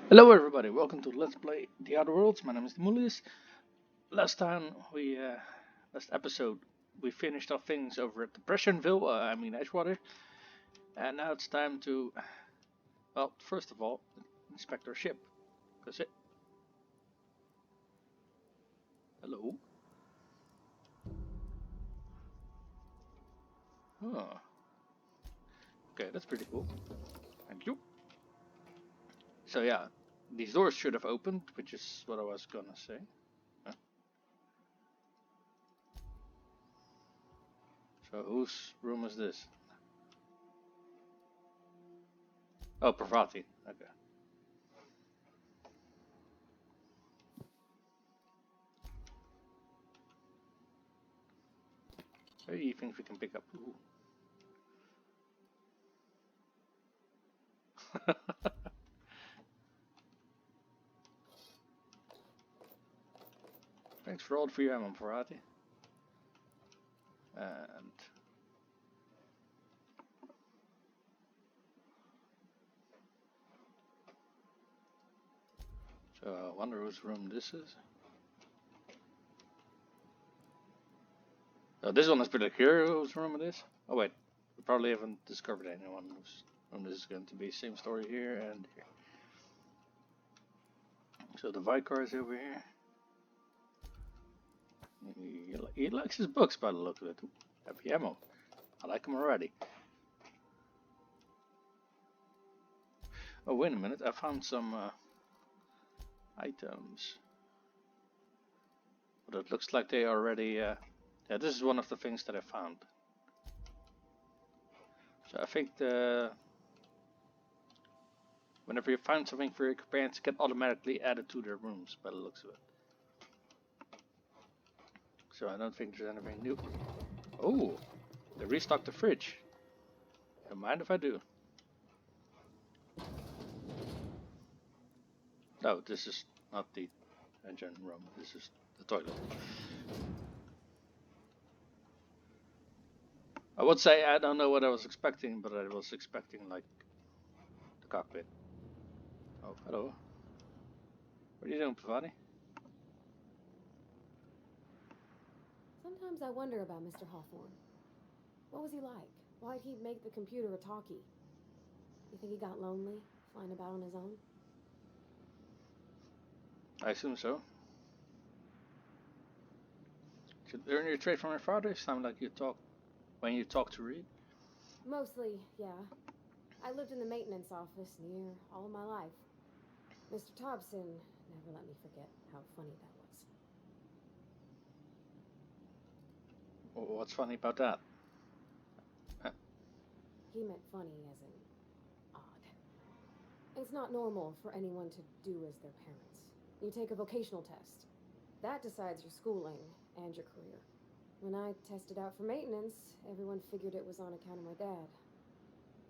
Hello everybody, welcome to Let's Play The Outer Worlds. My name is Demulius. Last episode, we finished off things over at Depressionville, Edgewter. And now it's time to, well, first of all, inspect our ship. Hello? Oh, okay, that's pretty cool. Thank you. So yeah, these doors should have opened, which is what I was gonna say. Huh? So whose room is this? Oh, Pravati. Okay. Maybe things we can pick up. Ooh. Thanks for all the free ammo, Farati. And so I wonder whose room this is. Oh, this one is pretty clear whose room it is. Oh wait, we probably haven't discovered anyone whose room this is going to be. Same story here and here. So the Vicar is over here. He likes his books by the look of it. Ooh, heavy ammo. I like him already. Oh wait a minute, I found some items. But it looks like they already... yeah, this is one of the things that I found. So I think whenever you find something for your companions, it get automatically added to their rooms by the looks of it. So I don't think there's anything new. Oh, they restocked the fridge. Don't mind if I do. No, this is not the engine room. This is the toilet. I would say I don't know what I was expecting, but I was expecting like the cockpit. Oh, hello. What are you doing, Pavani? Sometimes I wonder about Mr. Hawthorne. What was he like? Why'd he make the computer a talkie? You think he got lonely, flying about on his own? I assume so. Should learn your trade from your father. Sound like you talk when you talk to Reed. Mostly, yeah. I lived in the maintenance office near all of my life. Mr. Thompson never let me forget how funny that was. What's funny about that? He meant funny as in odd. It's not normal for anyone to do as their parents. You take a vocational test. That decides your schooling and your career. When I tested out for maintenance, everyone figured it was on account of my dad.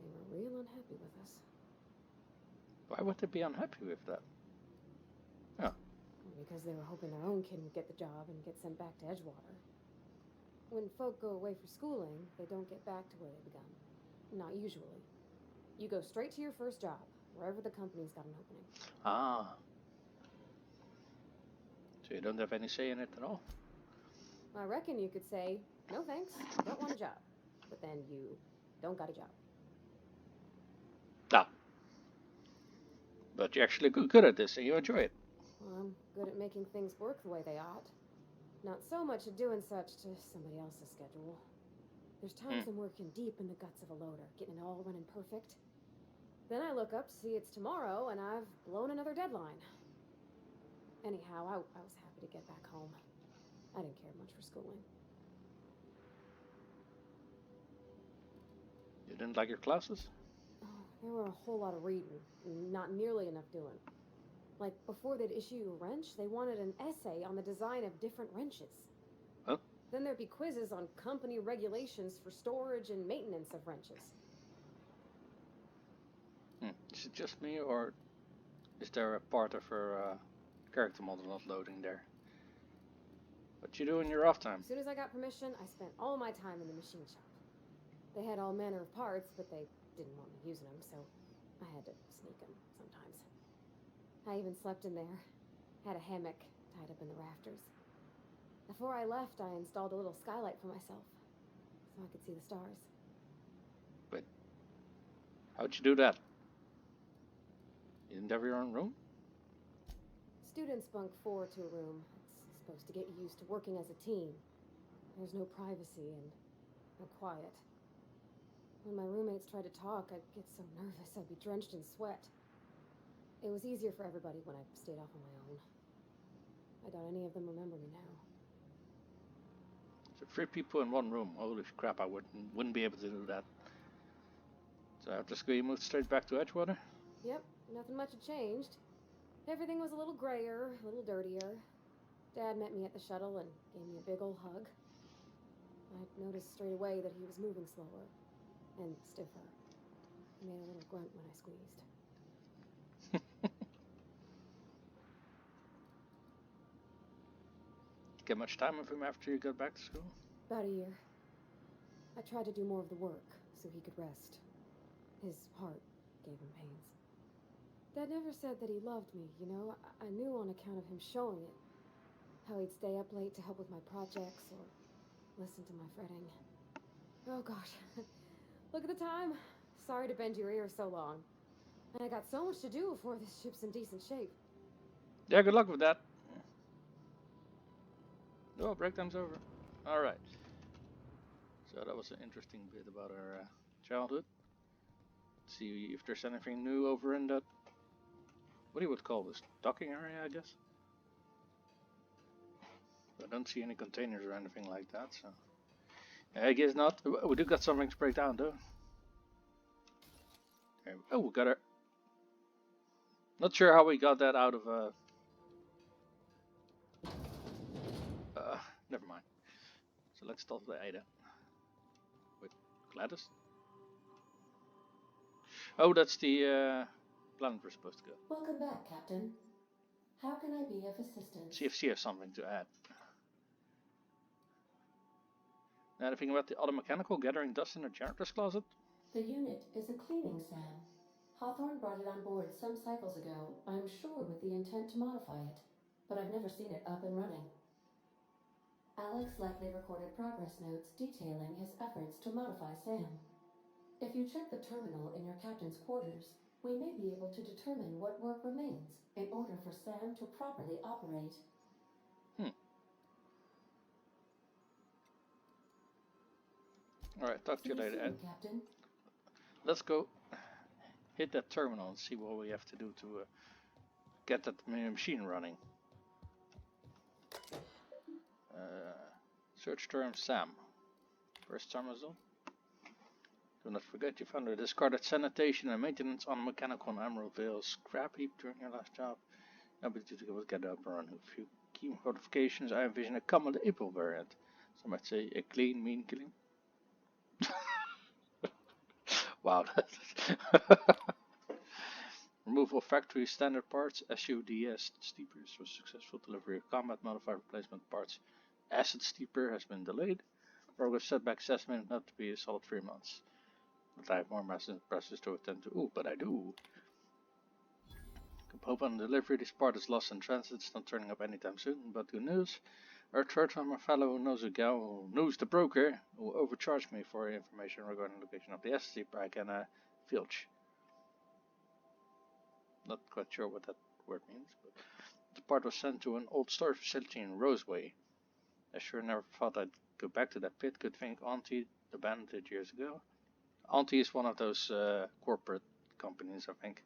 They were real unhappy with us. Why would they be unhappy with that? Oh. Because they were hoping their own kid would get the job and get sent back to Edgewater. When folk go away for schooling, they don't get back to where they begun. Not usually. You go straight to your first job, wherever the company's got an opening. Ah. So you don't have any say in it at all? I reckon you could say, no thanks, don't want a job. But then you don't got a job. Ah. But you're actually good at this and you enjoy it. Well, I'm good at making things work the way they ought. Not so much at doing such to somebody else's schedule. There's times I'm working deep in the guts of a loader, getting it all running perfect. Then I look up, see it's tomorrow, and I've blown another deadline. Anyhow, I was happy to get back home. I didn't care much for schooling. You didn't like your classes? Oh, there were a whole lot of reading, not nearly enough doing. Like, before they'd issue you a wrench, they wanted an essay on the design of different wrenches. Huh? Then there'd be quizzes on company regulations for storage and maintenance of wrenches. Is it just me, or is there a part of her character model not loading there? What you do in your off time? As soon as I got permission, I spent all my time in the machine shop. They had all manner of parts, but they didn't want me using them, so I had to sneak them sometimes. I even slept in there. Had a hammock tied up in the rafters. Before I left, I installed a little skylight for myself, so I could see the stars. But how'd you do that? You didn't have your own room? Students bunk 4 to a room. It's supposed to get you used to working as a team. There's no privacy and no quiet. When my roommates tried to talk, I'd get so nervous I'd be drenched in sweat. It was easier for everybody when I stayed off on my own. I doubt any of them remember me now. So 3 people in one room. Holy crap, I wouldn't be able to do that. So after school you moved straight back to Edgewater? Yep, nothing much had changed. Everything was a little grayer, a little dirtier. Dad met me at the shuttle and gave me a big old hug. I noticed straight away that he was moving slower and stiffer. He made a little grunt when I squeezed. Get much time with him after you got back to school? About a year. I tried to do more of the work so he could rest. His heart gave him pains. Dad never said that he loved me, you know? I knew on account of him showing it. How he'd stay up late to help with my projects or listen to my fretting. Oh gosh. Look at the time. Sorry to bend your ear so long. And I got so much to do before this ship's in decent shape. Yeah, good luck with that. Oh, break time's over. Alright. So that was an interesting bit about our childhood. Let's see if there's anything new over in that, what do you would call this, docking area, I guess? I don't see any containers or anything like that, so I guess not. We do got something to break down though. Okay. Oh, we got her. Not sure how we got that out of never mind. So let's start with Ada. Wait, Gladys? Oh, that's the planet we're supposed to go. Welcome back, Captain. How can I be of assistance? See if she has something to add. Anything about the other mechanical gathering dust in the janitor's closet? The unit is a cleaning SAM. Hawthorne brought it on board some cycles ago, I'm sure with the intent to modify it, but I've never seen it up and running. Alex likely recorded progress notes detailing his efforts to modify SAM. If you check the terminal in your captain's quarters, we may be able to determine what work remains in order for SAM to properly operate. Alright, talk to you later, Ed. Captain. Let's go hit that terminal and see what we have to do to get that machine running. Search term SAM. First time result. Do not forget you found a discarded sanitation and maintenance on mechanical and Emerald Vale scrap heap during your last job. Ability to get up and run. A few key modifications. I envision a common April variant. Some might say a clean, mean killing. Wow. Removal of factory standard parts, SUDS steepers was successful. Delivery of combat modified replacement parts. Acid steeper has been delayed. Progress setback assessment not to be a solid 3 months. But I have more presses to attend to. Ooh, but I do. Upon delivery, this part is lost in transit. It's not turning up anytime soon. But good news. Our third from a fellow who knows a gal who knows the broker who overcharged me for information regarding the location of the acid steeper. I can filch. Not quite sure what that word means, but the part was sent to an old storage facility in Roseway. I sure never thought I'd go back to that pit. Good thing Auntie abandoned it years ago. Auntie is one of those corporate companies, I think.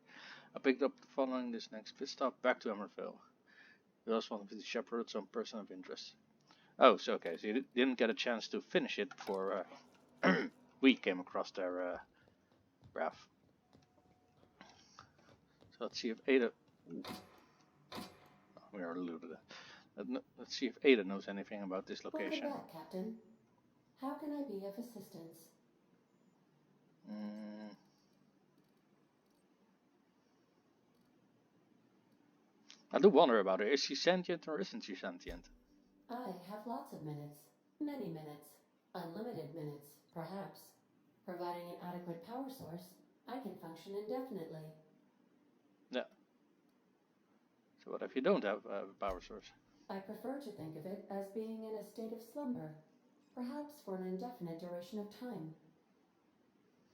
I picked up the following this next pit stop back to Emeraldville. We also wanted to shepherd some person of interest. Oh, so okay, so you didn't get a chance to finish it before we came across their graph. So let's see if Ada. Oh, we already alluded to that. Let's see if Ada knows anything about this location. Welcome back, Captain. How can I be of assistance? I do wonder about her. Is she sentient or isn't she sentient? I have lots of minutes. Many minutes. Unlimited minutes, perhaps. Providing an adequate power source, I can function indefinitely. Yeah. So what if you don't have a power source? I prefer to think of it as being in a state of slumber, perhaps for an indefinite duration of time.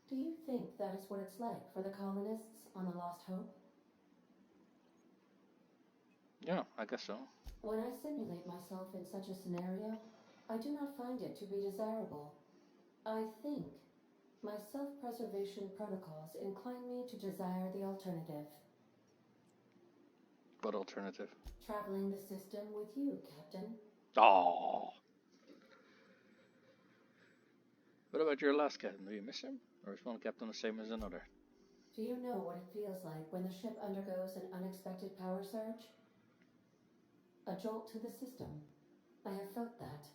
Do you think that is what it's like for the colonists on the Lost Hope? Yeah, I guess so. When I simulate myself in such a scenario, I do not find it to be desirable. I think my self-preservation protocols incline me to desire the alternative. What alternative? Traveling the system with you, Captain. Oh. What about your last captain? Do you miss him? Or is one captain the same as another? Do you know what it feels like when the ship undergoes an unexpected power surge? A jolt to the system. I have felt that.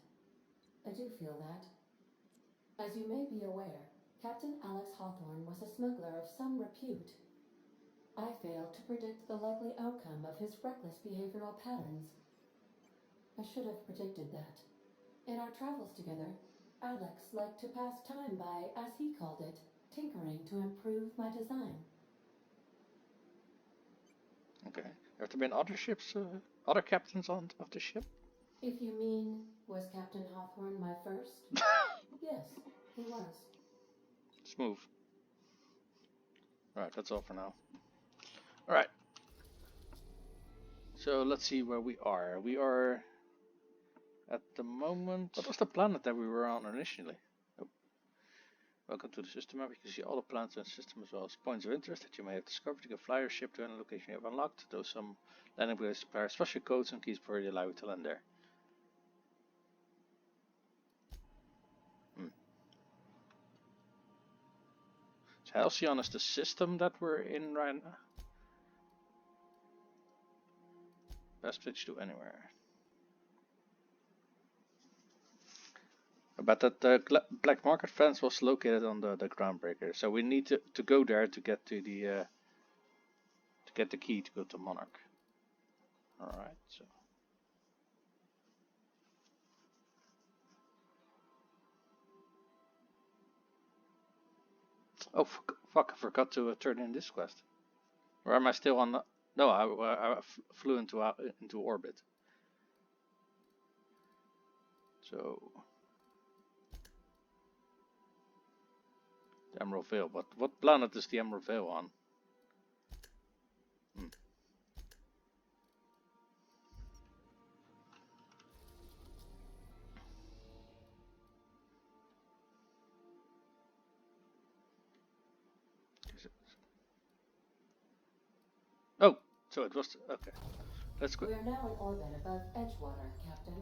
I do feel that. As you may be aware, Captain Alex Hawthorne was a smuggler of some repute. I failed to predict the likely outcome of his reckless behavioral patterns. I should have predicted that. In our travels together, Alex liked to pass time by, as he called it, tinkering to improve my design. Okay. Have there been other ships, other captains of the ship? If you mean, was Captain Hawthorne my first? Yes, he was. Smooth. Alright, that's all for now. Alright. So let's see where we are. We are at the moment. What was the planet that we were on initially? Oh. Welcome to the system map. You can see all the planets in the system as well as points of interest that you may have discovered. You can fly your ship to any location you have unlocked, though some landing places require special codes and keys before they allow you to land there. So Halcyon is the system that we're in right now. Best switch to anywhere. I bet that the black market fence was located on the groundbreaker, so we need to go there to get to the key to go to Monarch. All right, so. Oh fuck! I forgot to turn in this quest. Or am I still on the? No, I flew into orbit. So the Emerald Veil. What planet is the Emerald Veil on? Oh, so it was okay. Let's go. We are now in orbit above Edgewter, Captain.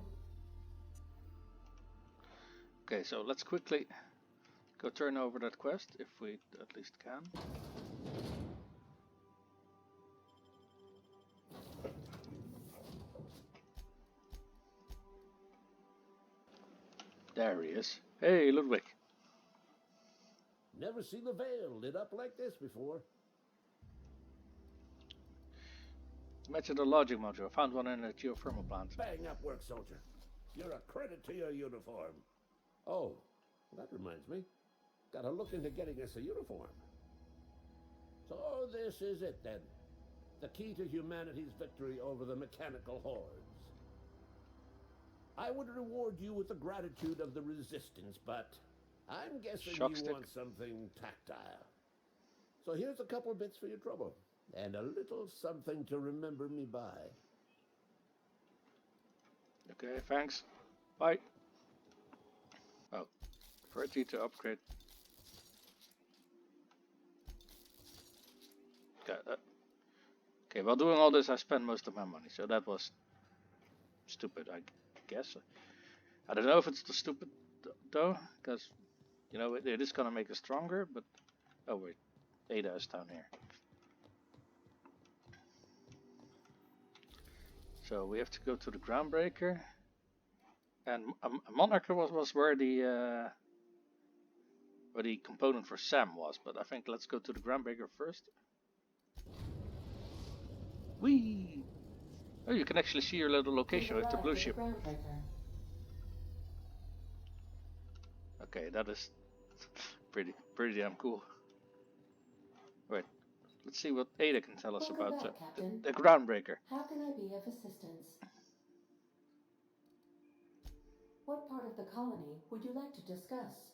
Okay, so let's quickly go turn over that quest if we at least can. There he is. Hey, Ludwig. Never seen the veil lit up like this before. Imagine the logic module. I found one in a geothermal plant. Bang up work, soldier. You're a credit to your uniform. Oh, that reminds me. Gotta look into getting us a uniform. So this is it then. The key to humanity's victory over the mechanical hordes. I would reward you with the gratitude of the resistance, but I'm guessing Shock you stick. want something tactile. So here's a couple bits for your trouble. And a little something to remember me by. Okay, thanks. Bye. Oh, 30 to upgrade. Okay, while doing all this, I spent most of my money, so that was stupid, I guess. I don't know if it's the stupid though, because you know it is gonna make us stronger. But oh wait, Ada is down here. So we have to go to the groundbreaker, and a Monarch was where the component for Sam was. But I think let's go to the groundbreaker first. Whee! Oh, you can actually see your little location with the blue ship. Okay, that is pretty damn cool. Wait, Let's see what Ada can tell us Welcome about back, Captain. the groundbreaker. How can I be of assistance? What part of the colony would you like to discuss?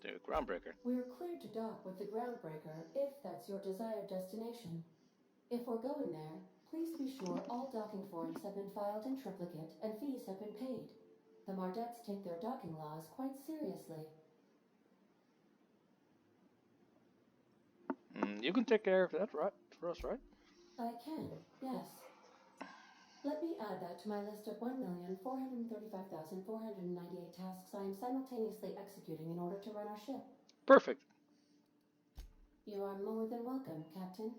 The groundbreaker. We're cleared to dock with the Groundbreaker if that's your desired destination. If we're going there, please be sure all docking forms have been filed in triplicate and fees have been paid. The Mardettes take their docking laws quite seriously. You can take care of that, right? For us, right? I can, yes. Let me add that to my list of 1,435,498 tasks I am simultaneously executing in order to run our ship. Perfect. You are more than welcome, Captain.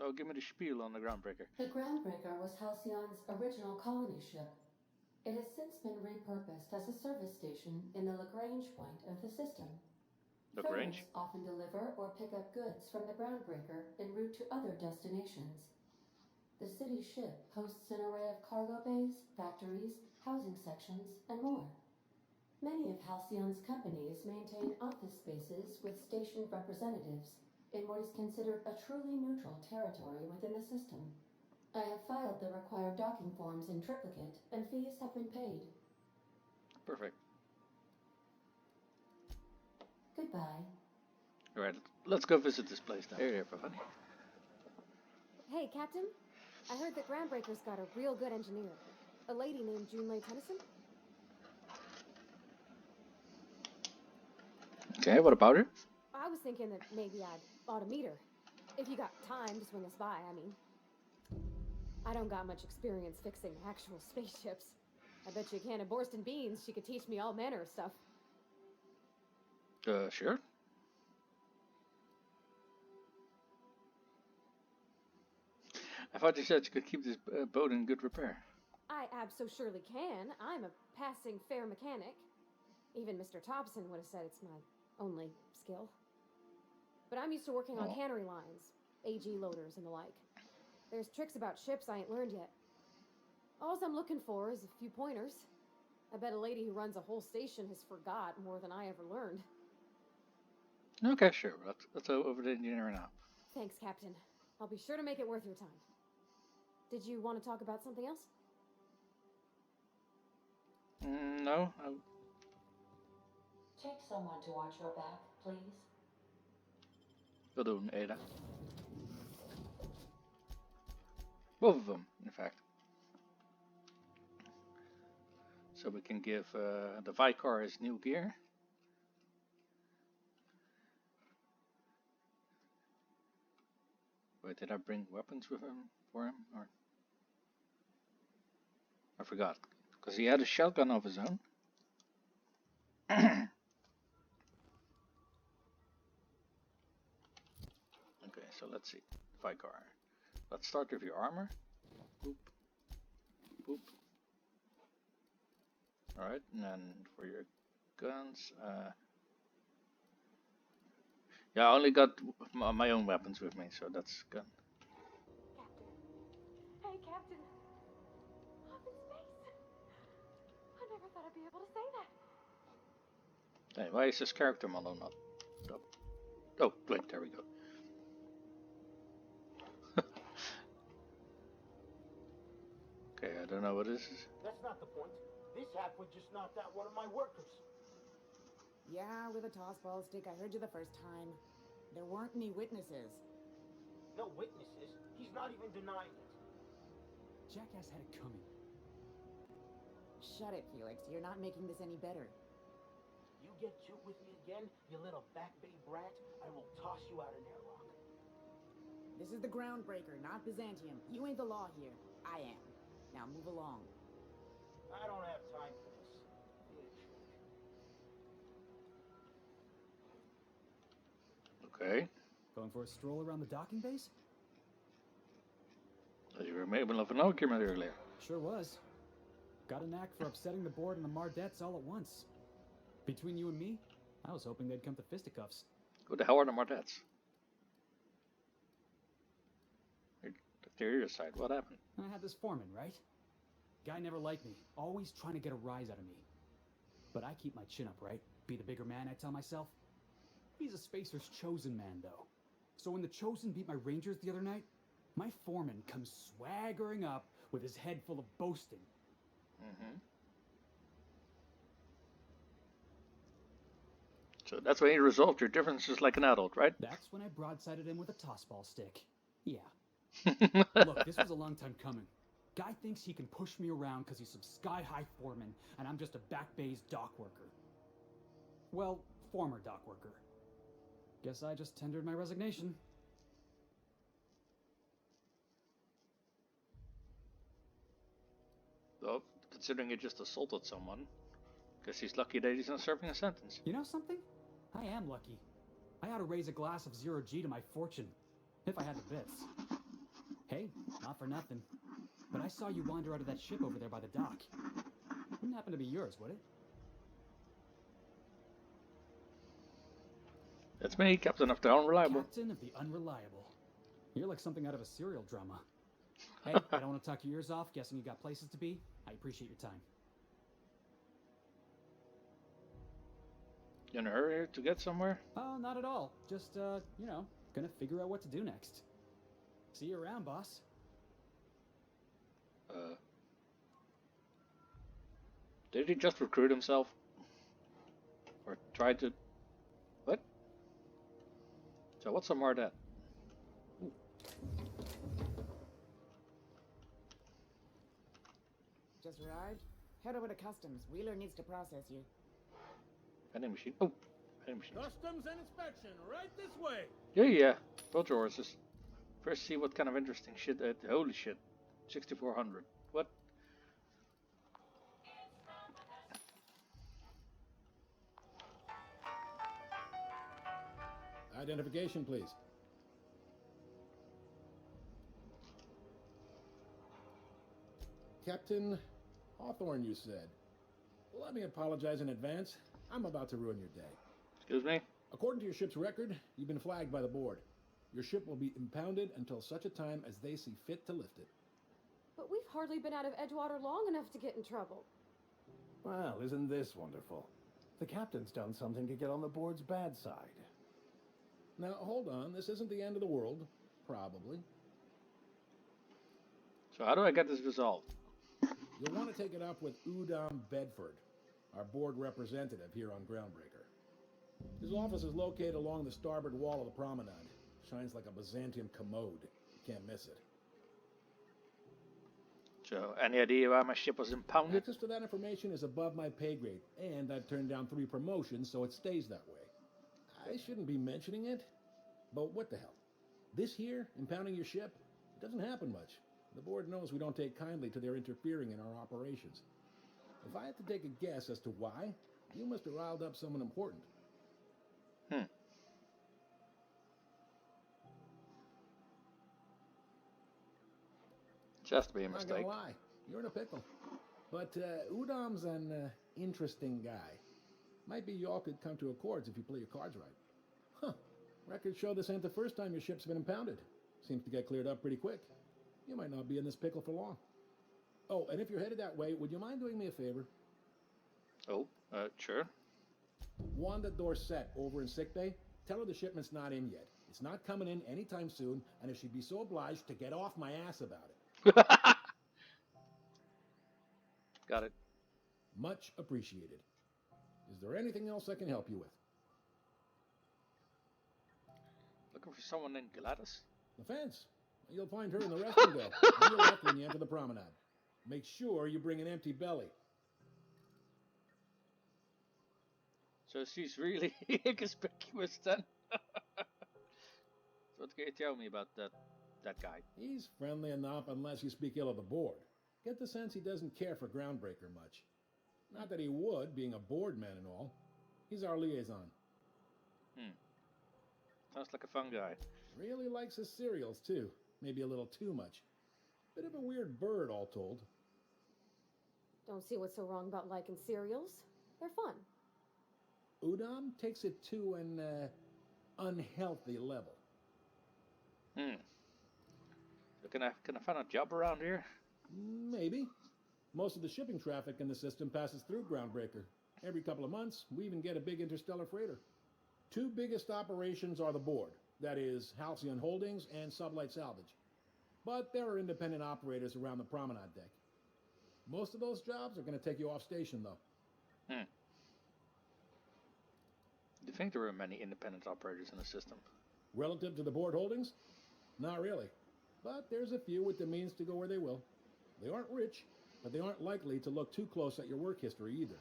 Oh, give me the spiel on the groundbreaker. The Groundbreaker was Halcyon's original colony ship. It has since been repurposed as a service station in the Lagrange point of the system. Lagrange? Freighters often deliver or pick up goods from the Groundbreaker en route to other destinations. The city ship hosts an array of cargo bays, factories, housing sections, and more. Many of Halcyon's companies maintain office spaces with stationed representatives in what is considered a truly neutral territory within the system. I have filed the required docking forms in triplicate, and fees have been paid. Perfect. Goodbye. Alright, let's go visit this place now. Here, everybody. Hey, Captain. I heard that Groundbreaker's got a real good engineer. A lady named Junlei Tennyson. Okay, what about her? I was thinking that maybe I ought to meet her. If you got time to swing us by, I mean. I don't got much experience fixing actual spaceships. I bet you a can of Borston beans she could teach me all manner of stuff. Sure. I thought you said you could keep this boat in good repair. I surely can. I'm a passing fair mechanic. Even Mr. Thompson would have said it's my only skill. But I'm used to working on cannery lines, AG loaders, and the like. There's tricks about ships I ain't learned yet. All I'm looking for is a few pointers. I bet a lady who runs a whole station has forgot more than I ever learned. Okay, sure. Let's go over the engineer now. Thanks, Captain. I'll be sure to make it worth your time. Did you want to talk about something else? No. Take someone to watch your back, please. Will do, Ada. Both of them, in fact. So we can give the Vicar his new gear. Wait, did I bring weapons with him for him? Or I forgot, because he had a shotgun of his own. Okay, so let's see. Vicar. Let's start with your armor. Boop. Boop. Alright, and then for your guns, yeah, I only got my own weapons with me, so that's good. Captain. Hey, Captain. Up in space. I never thought I'd be able to say that. Hey, why is this character model not up? Oh, wait, there we go. Okay, I don't know what this is. That's not the point. This halfway just knocked out one of my workers. Yeah, with a tossball stick. I heard you the first time. There weren't any witnesses. No witnesses. He's not even denying it. Jackass had it coming. Shut it, Felix. You're not making this any better. You get cute with me again, you little back bay brat, I will toss you out an airlock. This is the Groundbreaker, not Byzantium. You ain't the law here. I am. Now move along. I don't have time for this. Okay. Going for a stroll around the docking base? You were in the middle of an argument earlier. Sure was. Got a knack for upsetting the board and the Mardettes all at once. Between you and me, I was hoping they'd come to fisticuffs. Who the hell are the Mardettes? They're your side. What happened? I had this foreman, right? Guy never liked me. Always trying to get a rise out of me. But I keep my chin up, right? Be the bigger man, I tell myself. He's a Spacer's chosen man, though. So when the Chosen beat my Rangers the other night, my foreman comes swaggering up with his head full of boasting. Mm-hmm. So that's when you resolved your differences like an adult, right? That's when I broadsided him with a tossball stick. Yeah. Look, this was a long time coming. Guy thinks he can push me around because he's some sky-high foreman, and I'm just a back bay's dock worker. Well, former dock worker. Guess I just tendered my resignation. Well, considering you just assaulted someone, guess he's lucky that he's not serving a sentence. You know something? I am lucky. I ought to raise a glass of 0G to my fortune, if I had the bits. Hey, not for nothing, but I saw you wander out of that ship over there by the dock. Wouldn't happen to be yours, would it? That's me, Captain of the Unreliable. Captain of the Unreliable. You're like something out of a serial drama. Hey, I don't want to talk your ears off, guessing you got places to be. I appreciate your time. You in a hurry to get somewhere? Oh, not at all. Just, you know, gonna figure out what to do next. See you around, boss. Did he just recruit himself? Or try to... What? So what's some more of that? Just arrived? Head over to customs. Wheeler needs to process you. Vending machine. Oh, vending machine. Customs and inspection, right this way. Yeah. Both your horses. First see what kind of interesting shit... holy shit. 6400. What? Identification, please. Captain Hawthorne, you said. Let me apologize in advance. I'm about to ruin your day. Excuse me? According to your ship's record, you've been flagged by the board. Your ship will be impounded until such a time as they see fit to lift it. But we've hardly been out of Edgewater long enough to get in trouble. Well, isn't this wonderful? The captain's done something to get on the board's bad side. Now, hold on. This isn't the end of the world. Probably. So how do I get this resolved? You'll want to take it up with Udom Bedford, our board representative here on Groundbreaker. His office is located along the starboard wall of the promenade. Shines like a Byzantium commode. You can't miss it. So, any idea why my ship was impounded? Access to that information is above my pay grade, and I've turned down 3 promotions, so it stays that way. I shouldn't be mentioning it, but what the hell? This here, impounding your ship, it doesn't happen much. The board knows we don't take kindly to their interfering in our operations. If I had to take a guess as to why, you must have riled up someone important. Just be a I'm not mistake. gonna lie, you're in a pickle. But Udom's an interesting guy. Might be y'all could come to accords if you play your cards right. Huh. Records show this ain't the first time your ship's been impounded. Seems to get cleared up pretty quick. You might not be in this pickle for long. Oh, and if you're headed that way, would you mind doing me a favor? Oh, sure. Wanda Dorset over in sickbay, tell her the shipment's not in yet. It's not coming in anytime soon, and if she'd be so obliged to get off my ass about it. Got it. Much appreciated. Is there anything else I can help you with? Looking for someone named Gladys? The fence. You'll find her in the restroom go. On your left when you enter the promenade. Make sure you bring an empty belly. So she's really inconspicuous then? What can you tell me about that guy? He's friendly enough unless you speak ill of the board. Get the sense he doesn't care for Groundbreaker much. Not that he would, being a board man and all. He's our liaison. Sounds like a fun guy. Really likes his cereals, too. Maybe a little too much. Bit of a weird bird, all told. Don't see what's so wrong about liking cereals. They're fun. Udom takes it to an unhealthy level. So can I find a job around here? Maybe. Most of the shipping traffic in the system passes through Groundbreaker. Every couple of months, we even get a big interstellar freighter. Two biggest operations are the board, that is, Halcyon Holdings and Sublight Salvage. But there are independent operators around the promenade deck. Most of those jobs are going to take you off station, though. Do you think there are many independent operators in the system? Relative to the board holdings? Not really. But there's a few with the means to go where they will. They aren't rich, but they aren't likely to look too close at your work history either.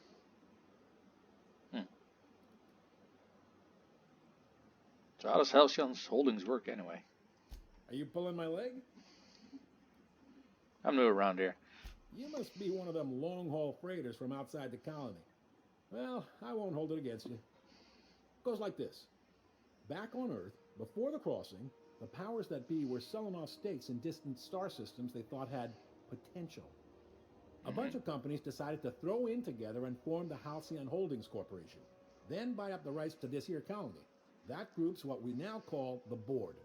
So how does Halcyon's Holdings work anyway? Are you pulling my leg? I'm new around here. You must be one of them long-haul freighters from outside the colony. Well, I won't hold it against you. It goes like this. Back on Earth, before the crossing, the powers that be were selling off stakes in distant star systems they thought had potential. A bunch of companies decided to throw in together and form the Halcyon Holdings Corporation, then buy up the rights to this here colony. That group's what we now call the board.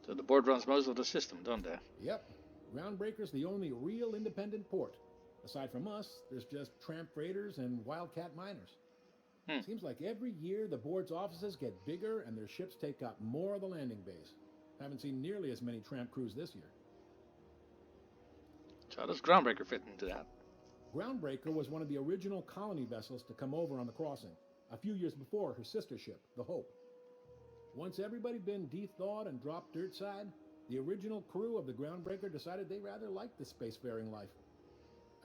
So the board runs most of the system, don't they? Yep. Groundbreaker's the only real independent port. Aside from us, there's just tramp freighters and wildcat miners. Seems like every year the board's offices get bigger and their ships take up more of the landing base. Haven't seen nearly as many tramp crews this year. So how does Groundbreaker fit into that? Groundbreaker was one of the original colony vessels to come over on the crossing, a few years before her sister ship, the Hope. Once everybody been de-thawed and dropped dirt side, the original crew of the Groundbreaker decided they rather liked the spacefaring life.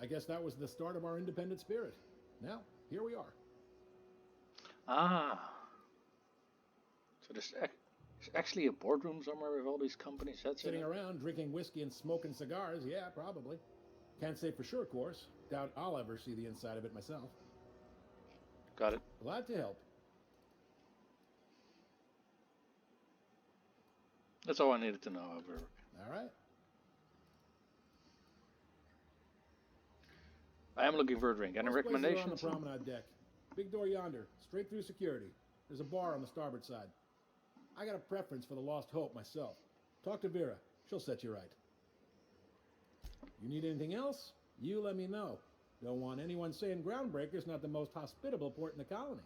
I guess that was the start of our independent spirit. Now, here we are. So there's actually a boardroom somewhere with all these companies heads Sitting in it? around drinking whiskey and smoking cigars, yeah, probably. Can't say for sure, of course. Doubt I'll ever see the inside of it myself. Got it. Glad to help. That's all I needed to know. All right. I am looking for a drink. Any Most places are recommendations? on the promenade deck. Big door yonder, straight through security. There's a bar on the starboard side. I got a preference for the Lost Hope myself. Talk to Vera. She'll set you right. You need anything else? You let me know. Don't want anyone saying Groundbreaker's not the most hospitable port in the colony.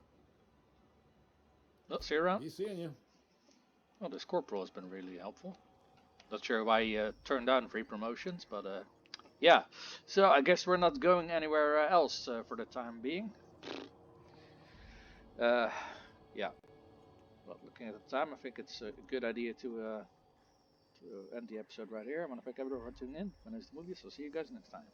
Well, see you around. Be seeing you. Well, this corporal has been really helpful. Not sure why he turned down free promotions, but yeah. So I guess we're not going anywhere else for the time being. Yeah. Well, looking at the time, I think it's a good idea to end the episode right here. I want to thank everyone for tuning in. My name is the Movies. I'll see you guys next time.